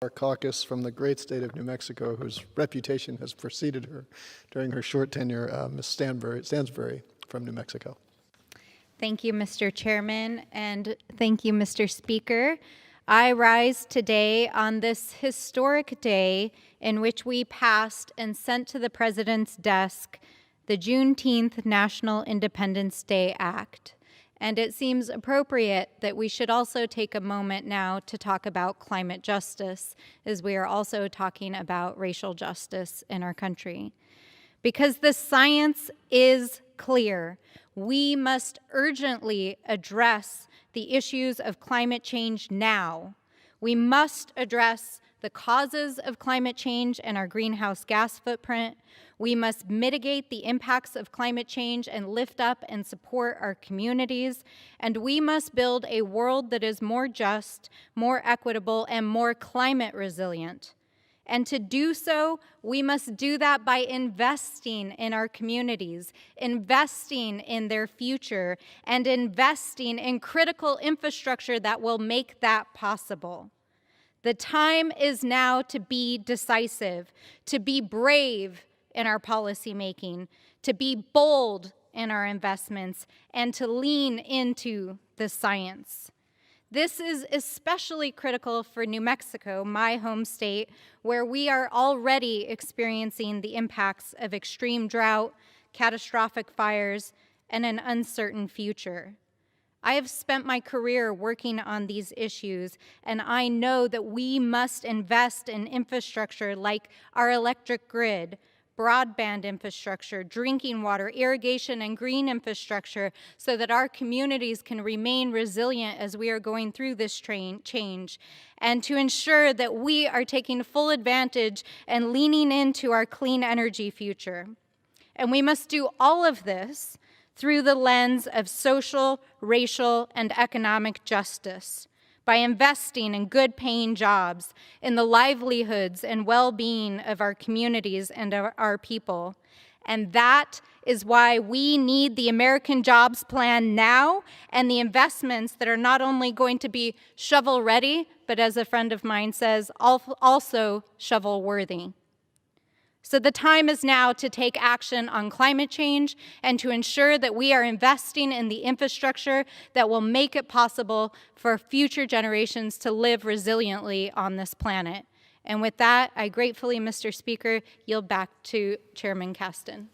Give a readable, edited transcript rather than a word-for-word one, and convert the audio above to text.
our caucus from the great state of New Mexico, whose reputation has preceded her during her short tenure, Ms. Stansbury from New Mexico. Thank you, Mr. Chairman, and thank you, Mr. Speaker. I rise today on this historic day in which we passed and sent to the President's desk the Juneteenth National Independence Day Act. And it seems appropriate that we should also take a moment now to talk about climate justice, as we are also talking about racial justice in our country. Because the science is clear, we must urgently address the issues of climate change now. We must address the causes of climate change and our greenhouse gas footprint. We must mitigate the impacts of climate change and lift up and support our communities. And we must build a world that is more just, more equitable, and more climate resilient. And to do so, we must do that by investing in our communities, investing in their future, and investing in critical infrastructure that will make that possible. The time is now to be decisive, to be brave in our policymaking, to be bold in our investments, and to lean into the science. This is especially critical for New Mexico, my home state, where we are already experiencing the impacts of extreme drought, catastrophic fires, and an uncertain future. I have spent my career working on these issues, and I know that we must invest in infrastructure like our electric grid, broadband infrastructure, drinking water, irrigation, and green infrastructure so that our communities can remain resilient as we are going through this change, and to ensure that we are taking full advantage and leaning into our clean energy future. And we must do all of this through the lens of social, racial, and economic justice, by investing in good-paying jobs, in the livelihoods and well-being of our communities and our people. And that is why we need the American Jobs Plan now, and the investments that are not only going to be shovel-ready, but as a friend of mine says, also shovel-worthy. So the time is now to take action on climate change and to ensure that we are investing in the infrastructure that will make it possible for future generations to live resiliently on this planet. And with that, I gratefully, Mr. Speaker, yield back to Chairman Kasten.